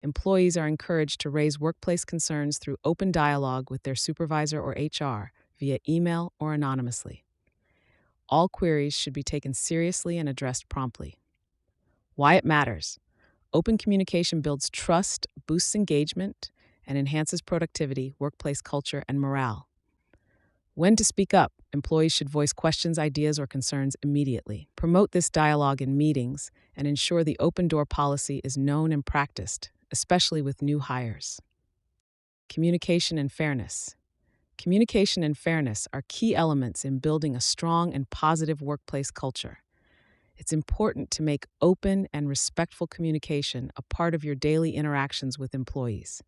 Employees are encouraged to raise workplace concerns through open dialogue with their supervisor or HR via email or anonymously. All queries should be taken seriously and addressed promptly. Why it matters. Open communication builds trust, boosts engagement, and enhances productivity, workplace culture, and morale. When to speak up, employees should voice questions, ideas, or concerns immediately. Promote this dialogue in meetings and ensure the open door policy is known and practiced, especially with new hires. Communication and fairness. Communication and fairness are key elements in building a strong and positive workplace culture. It's important to make open and respectful communication a part of your daily interactions with employees.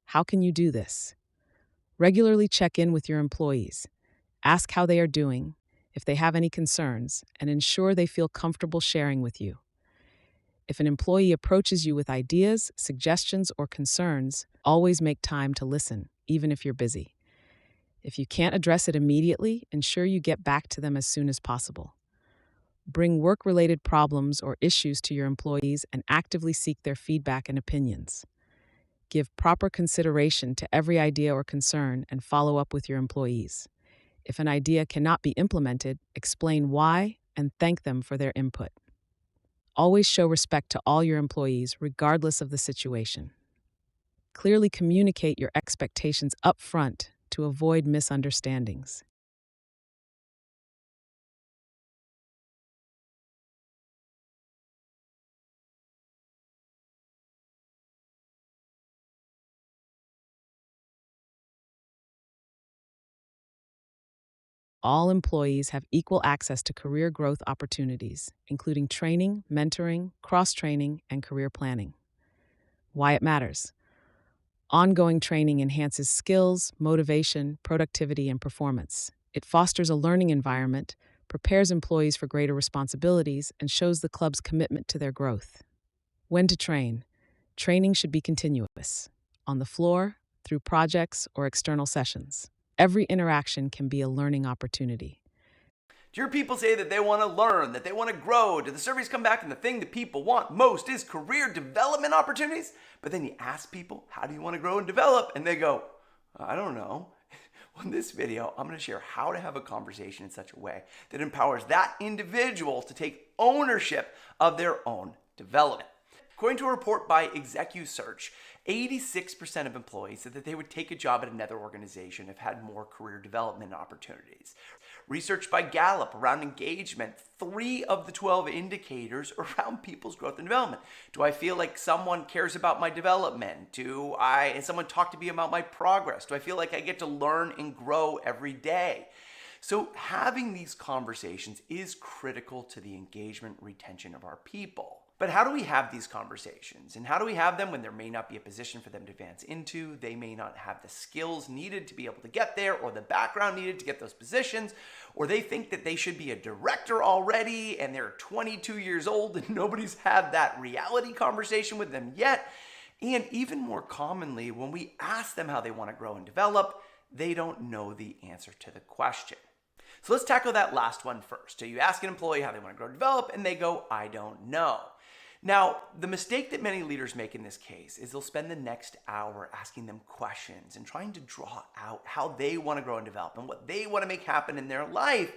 How can you do this? Regularly check in with your employees. Ask how they are doing, if they have any concerns, and ensure they feel comfortable sharing with you. If an employee approaches you with ideas, suggestions, or concerns, always make time to listen, even if you're busy. If you can't address it immediately, ensure you get back to them as soon as possible. Bring work-related problems or issues to your employees and actively seek their feedback and opinions. Give proper consideration to every idea or concern and follow up with your employees. If an idea cannot be implemented, explain why and thank them for their input. Always show respect to all your employees, regardless of the situation. Clearly communicate your expectations up front to avoid misunderstandings. All employees have equal access to career growth opportunities, including training, mentoring, cross-training, and career planning. Why it matters. Ongoing training enhances skills, motivation, productivity, and performance. It fosters a learning environment, prepares employees for greater responsibilities, and shows the club's commitment to their growth. When to train. Training should be continuous, on the floor, through projects, or external sessions. Every interaction can be a learning opportunity. Do your people say that they want to learn, that they want to grow? Do the surveys come back and the thing that people want most is career development opportunities? But then you ask people, how do you want to grow and develop? And they go, I don't know. Well, in this video, I'm going to share how to have a conversation in such a way that empowers that individual to take ownership of their own development. According to a report by ExecuSearch, 86% of employees said that they would take a job at another organization if had more career development opportunities. Research by Gallup around engagement, 3 of the 12 indicators around people's growth and development. Do I feel like someone cares about my development? Has someone talked to me about my progress? Do I feel like I get to learn and grow every day? So having these conversations is critical to the engagement retention of our people. But how do we have these conversations? And how do we have them when there may not be a position for them to advance into? They may not have the skills needed to be able to get there, or the background needed to get those positions, or they think that they should be a director already and they're 22 years old and nobody's had that reality conversation with them yet. And even more commonly, when we ask them how they want to grow and develop, they don't know the answer to the question. So let's tackle that last one first. So you ask an employee how they want to grow and develop, and they go, I don't know. Now, the mistake that many leaders make in this case is they'll spend the next hour asking them questions and trying to draw out how they want to grow and develop and what they want to make happen in their life.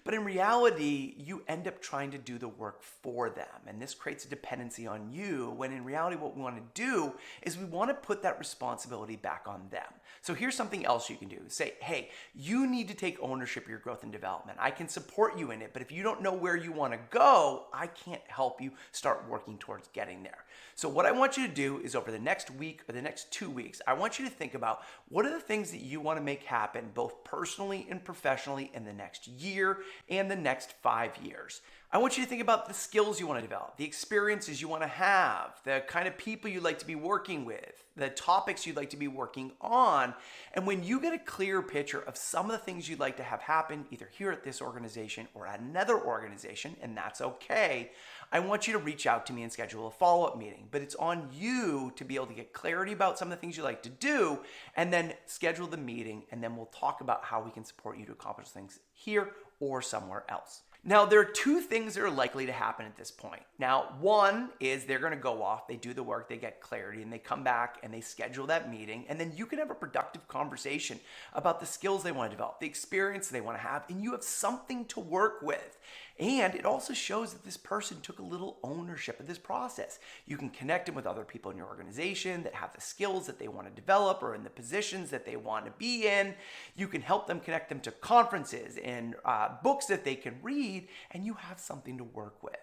But in reality, you end up trying to do the work for them. And this creates a dependency on you, when in reality, what we want to do is we want to put that responsibility back on them. So here's something else you can do. Say, hey, you need to take ownership of your growth and development. I can support you in it, but if you don't know where you want to go, I can't help you start working towards getting there. So what I want you to do is over the next week or the next 2 weeks, I want you to think about what are the things that you want to make happen both personally and professionally in the next year and the next 5 years. I want you to think about the skills you want to develop, the experiences you want to have, the kind of people you'd like to be working with, the topics you'd like to be working on. And when you get a clear picture of some of the things you'd like to have happen, either here at this organization or at another organization, and that's okay, I want you to reach out to me and schedule a follow-up meeting. But it's on you to be able to get clarity about some of the things you like to do, and then schedule the meeting, and then we'll talk about how we can support you to accomplish things here or somewhere else. Now, there are two things that are likely to happen at this point. Now, one is they're going to go off, they do the work, they get clarity, and they come back and they schedule that meeting. And then you can have a productive conversation about the skills they want to develop, the experience they want to have, and you have something to work with. And it also shows that this person took a little ownership of this process. You can connect them with other people in your organization that have the skills that they want to develop or in the positions that they want to be in. You can help them connect them to conferences and books that they can read, and you have something to work with.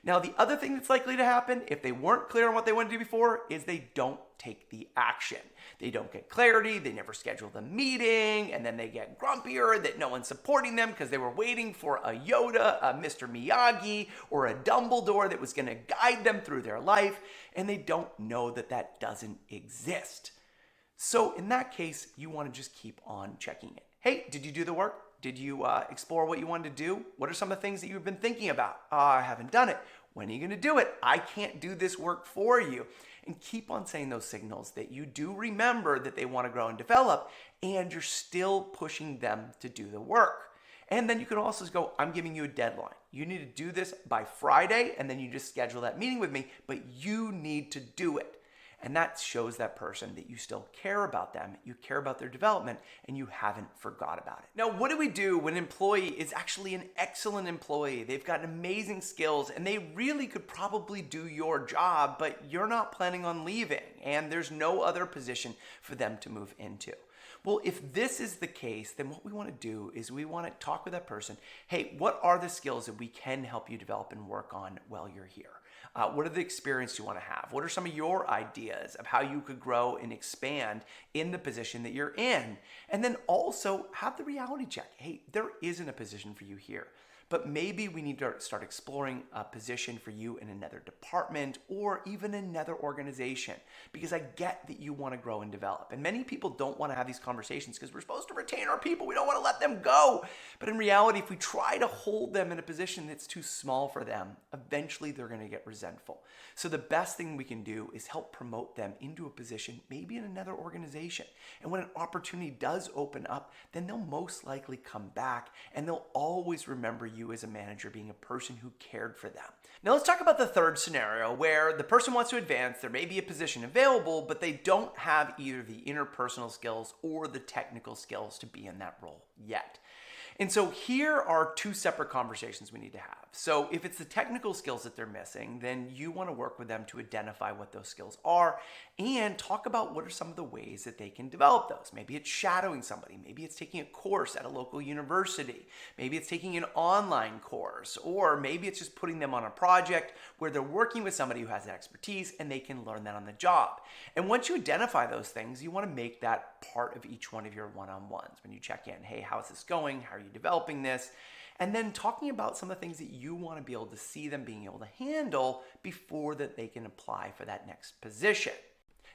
Now, the other thing that's likely to happen if they weren't clear on what they want to do before is they don't take the action. They don't get clarity, they never schedule the meeting, and then they get grumpier that no one's supporting them because they were waiting for a Yoda, a Mr. Miyagi, or a Dumbledore that was going to guide them through their life, and they don't know that that doesn't exist. So in that case, you want to just keep on checking it. Hey, did you do the work? Did you explore what you wanted to do? What are some of the things that you've been thinking about? I haven't done it. When are you going to do it? I can't do this work for you. And keep on saying those signals that you do remember that they want to grow and develop, and you're still pushing them to do the work. And then you can also go, I'm giving you a deadline. You need to do this by Friday, and then you just schedule that meeting with me, but you need to do it. And that shows that person that you still care about them, you care about their development, and you haven't forgot about it. Now, what do we do when an employee is actually an excellent employee? They've got amazing skills, and they really could probably do your job, but you're not planning on leaving, and there's no other position for them to move into. Well, if this is the case, then what we want to do is we want to talk with that person. Hey, what are the skills that we can help you develop and work on while you're here? What are the experiences you want to have? What are some of your ideas of how you could grow and expand in the position that you're in? And then also have the reality check. Hey, there isn't a position for you here, but maybe we need to start exploring a position for you in another department or even another organization, because I get that you want to grow and develop. And many people don't want to have these conversations because we're supposed to retain our people. We don't want to let them go. But in reality, if we try to hold them in a position that's too small for them, eventually they're going to get resentful. So the best thing we can do is help promote them into a position, maybe in another organization. And when an opportunity does open up, then they'll most likely come back, and they'll always remember you as a manager being a person who cared for them. Now let's talk about the third scenario where the person wants to advance, there may be a position available, but they don't have either the interpersonal skills or the technical skills to be in that role yet. And so here are two separate conversations we need to have. So if it's the technical skills that they're missing, then you want to work with them to identify what those skills are and talk about what are some of the ways that they can develop those. Maybe it's shadowing somebody. Maybe it's taking a course at a local university. Maybe it's taking an online course, or maybe it's just putting them on a project where they're working with somebody who has that expertise and they can learn that on the job. And once you identify those things, you want to make that part of each one of your one-on-ones. When you check in, hey, how's this going? How are you developing this? And then talking about some of the things that you want to be able to see them being able to handle before that they can apply for that next position.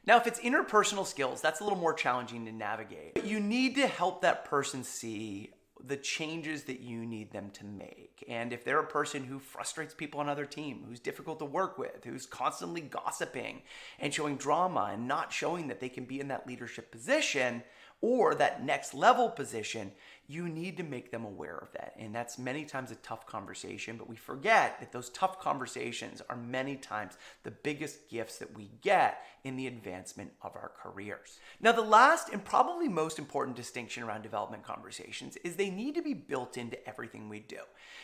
Now, if it's interpersonal skills, that's a little more challenging to navigate. But you need to help that person see the changes that you need them to make. And if they're a person who frustrates people on other team, who's difficult to work with, who's constantly gossiping and showing drama and not showing that they can be in that leadership position or that next level position, you need to make them aware of that. And that's many times a tough conversation, but we forget that those tough conversations are many times the biggest gifts that we get in the advancement of our careers. Now, the last and probably most important distinction around development conversations is they need to be built into everything we do.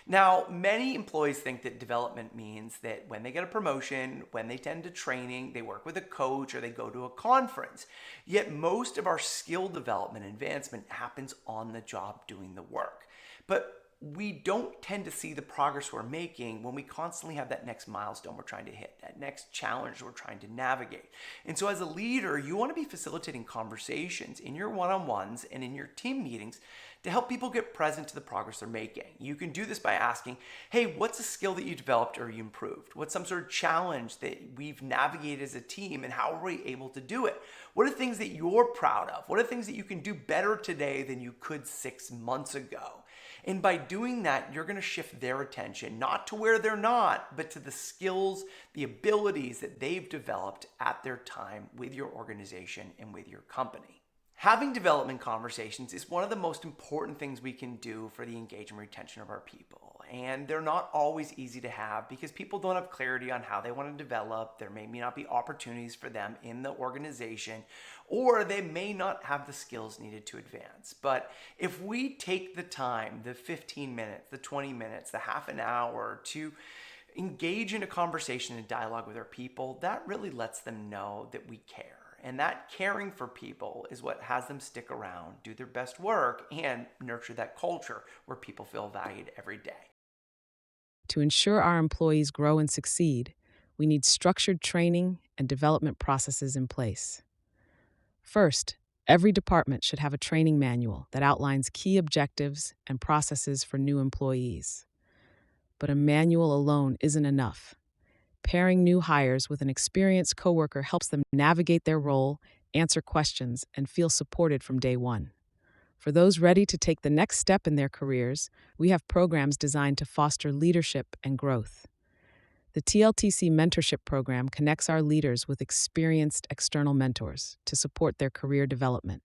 Now, many employees think that development means that when they get a promotion, when they tend to training, they work with a coach or they go to a conference. Yet most of our skill development and advancement happens on the job doing the work. But we don't tend to see the progress we're making when we constantly have that next milestone we're trying to hit, that next challenge we're trying to navigate. And so as a leader, you want to be facilitating conversations in your one-on-ones and in your team meetings to help people get present to the progress they're making. You can do this by asking, hey, what's a skill that you developed or you improved? What's some sort of challenge that we've navigated as a team, and how are we able to do it? What are things that you're proud of? What are things that you can do better today than you could 6 months ago? And by doing that, you're going to shift their attention, not to where they're not, but to the skills, the abilities that they've developed at their time with your organization and with your company. Having development conversations is one of the most important things we can do for the engagement and retention of our people. and they're not always easy to have because people don't have clarity on how they want to develop. There may not be opportunities for them in the organization, or they may not have the skills needed to advance. But if we take the time, the 15 minutes, the 20 minutes, the half an hour to engage in a conversation and dialogue with our people, that really lets them know that we care. And that caring for people is what has them stick around, do their best work, and nurture that culture where people feel valued every day. To ensure our employees grow and succeed, we need structured training and development processes in place. First, every department should have a training manual that outlines key objectives and processes for new employees. But a manual alone isn't enough. Pairing new hires with an experienced coworker helps them navigate their role, answer questions, and feel supported from day one. For those ready to take the next step in their careers, we have programs designed to foster leadership and growth. The TLTC Mentorship Program connects our leaders with experienced external mentors to support their career development.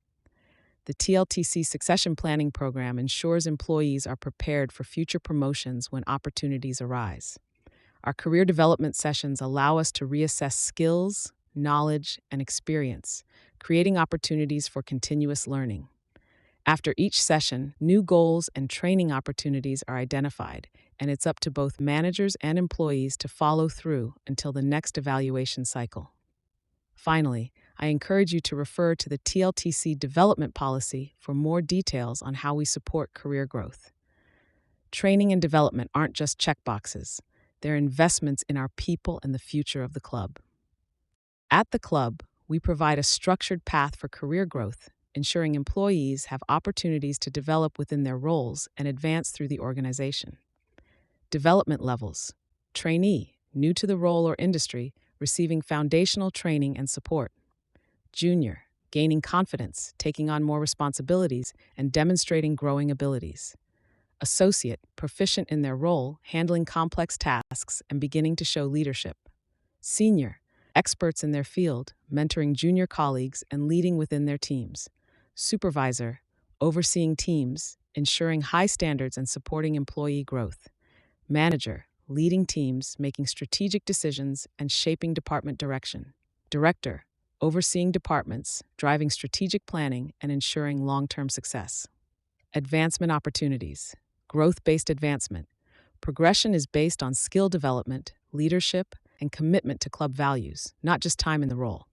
The TLTC Succession Planning Program ensures employees are prepared for future promotions when opportunities arise. Our career development sessions allow us to reassess skills, knowledge, and experience, creating opportunities for continuous learning. After each session, new goals and training opportunities are identified, and it's up to both managers and employees to follow through until the next evaluation cycle. Finally, I encourage you to refer to the TLTC Development Policy for more details on how we support career growth. Training and development aren't just checkboxes. They're investments in our people and the future of the club. At the club, we provide a structured path for career growth, ensuring employees have opportunities to develop within their roles and advance through the organization. Development levels: trainee, new to the role or industry, receiving foundational training and support. Junior, gaining confidence, taking on more responsibilities, and demonstrating growing abilities. Associate, proficient in their role, handling complex tasks and beginning to show leadership. Senior, experts in their field, mentoring junior colleagues and leading within their teams. Supervisor, overseeing teams, ensuring high standards and supporting employee growth. Manager, leading teams, making strategic decisions and shaping department direction. Director, overseeing departments, driving strategic planning and ensuring long-term success. Advancement opportunities: growth-based advancement. Progression is based on skill development, leadership, and commitment to club values, not just time in the role.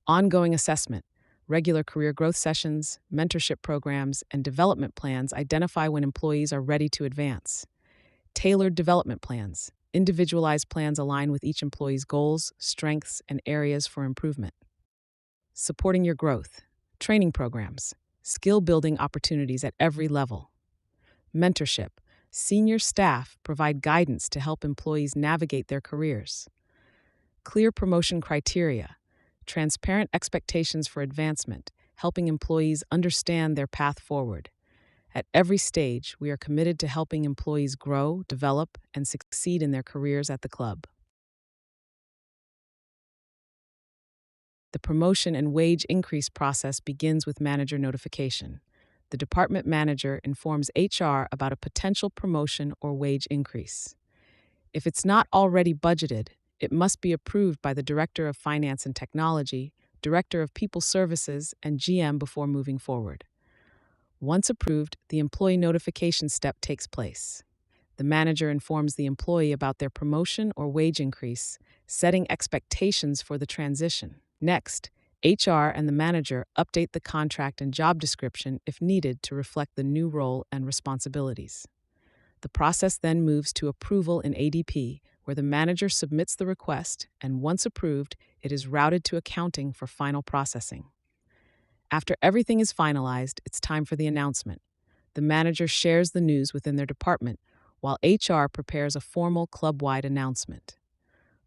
Ongoing assessment: regular career growth sessions, mentorship programs, and development plans identify when employees are ready to advance. Tailored development plans: individualized plans align with each employee's goals, strengths, and areas for improvement. Supporting your growth: training programs, skill-building opportunities at every level. Mentorship: senior staff provide guidance to help employees navigate their careers. Clear promotion criteria: transparent expectations for advancement, helping employees understand their path forward. At every stage, we are committed to helping employees grow, develop, and succeed in their careers at the club. The promotion and wage increase process begins with manager notification. The department manager informs HR about a potential promotion or wage increase. If it's not already budgeted, it must be approved by the Director of Finance and Technology, Director of People Services, and GM before moving forward. Once approved, the employee notification step takes place. The manager informs the employee about their promotion or wage increase, setting expectations for the transition. Next, HR and the manager update the contract and job description if needed to reflect the new role and responsibilities. The process then moves to approval in ADP, where the manager submits the request, and once approved, it is routed to accounting for final processing. After everything is finalized, it's time for the announcement. The manager shares the news within their department, while HR prepares a formal club-wide announcement.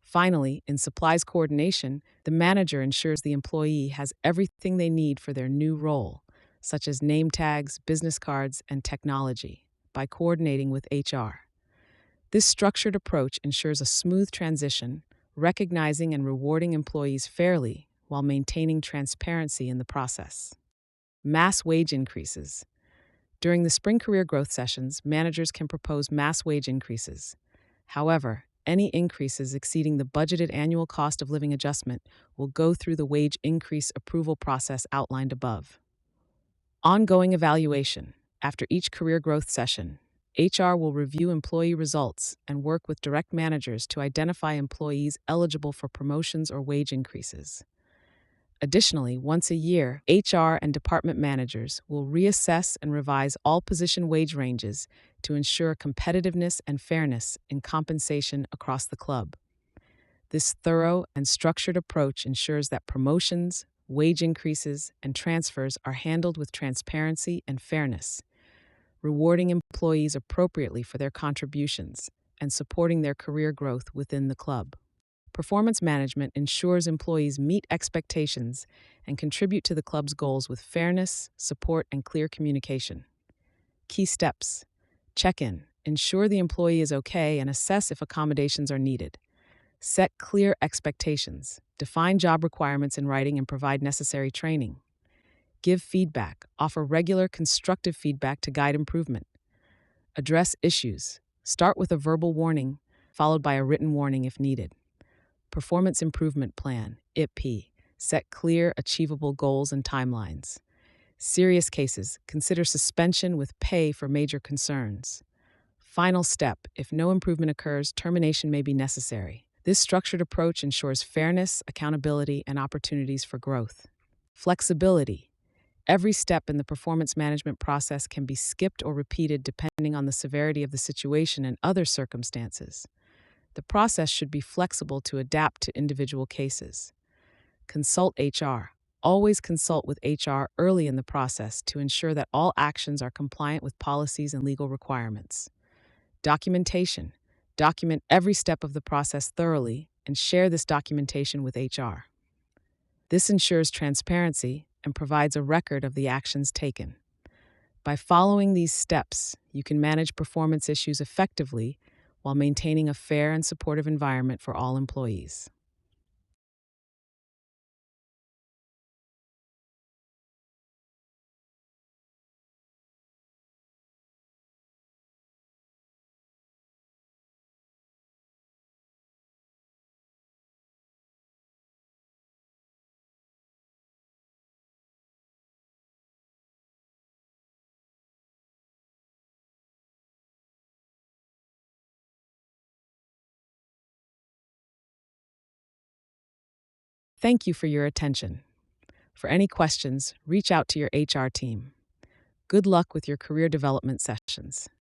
Finally, in supplies coordination, the manager ensures the employee has everything they need for their new role, such as name tags, business cards, and technology, by coordinating with HR. This structured approach ensures a smooth transition, recognizing and rewarding employees fairly while maintaining transparency in the process. Mass wage increases. During the spring career growth sessions, managers can propose mass wage increases. However, any increases exceeding the budgeted annual cost of living adjustment will go through the wage increase approval process outlined above. Ongoing evaluation. After each career growth session, HR will review employee results and work with direct managers to identify employees eligible for promotions or wage increases. Additionally, once a year, HR and department managers will reassess and revise all position wage ranges to ensure competitiveness and fairness in compensation across the club. This thorough and structured approach ensures that promotions, wage increases, and transfers are handled with transparency and fairness, rewarding employees appropriately for their contributions and supporting their career growth within the club. Performance management ensures employees meet expectations and contribute to the club's goals with fairness, support, and clear communication. Key steps: check in, ensure the employee is okay, and assess if accommodations are needed. Set clear expectations, define job requirements in writing, and provide necessary training. Give feedback, offer regular constructive feedback to guide improvement. Address issues, start with a verbal warning, followed by a written warning if needed. Performance Improvement Plan, IPP. Set clear, achievable goals and timelines. Serious cases, consider suspension with pay for major concerns. Final step, if no improvement occurs, termination may be necessary. This structured approach ensures fairness, accountability, and opportunities for growth. Flexibility. Every step in the performance management process can be skipped or repeated depending on the severity of the situation and other circumstances. The process should be flexible to adapt to individual cases. Consult HR. Always consult with HR early in the process to ensure that all actions are compliant with policies and legal requirements. Documentation. Document every step of the process thoroughly and share this documentation with HR. This ensures transparency and provides a record of the actions taken. By following these steps, you can manage performance issues effectively while maintaining a fair and supportive environment for all employees. Thank you for your attention. For any questions, reach out to your HR team. Good luck with your career development sessions.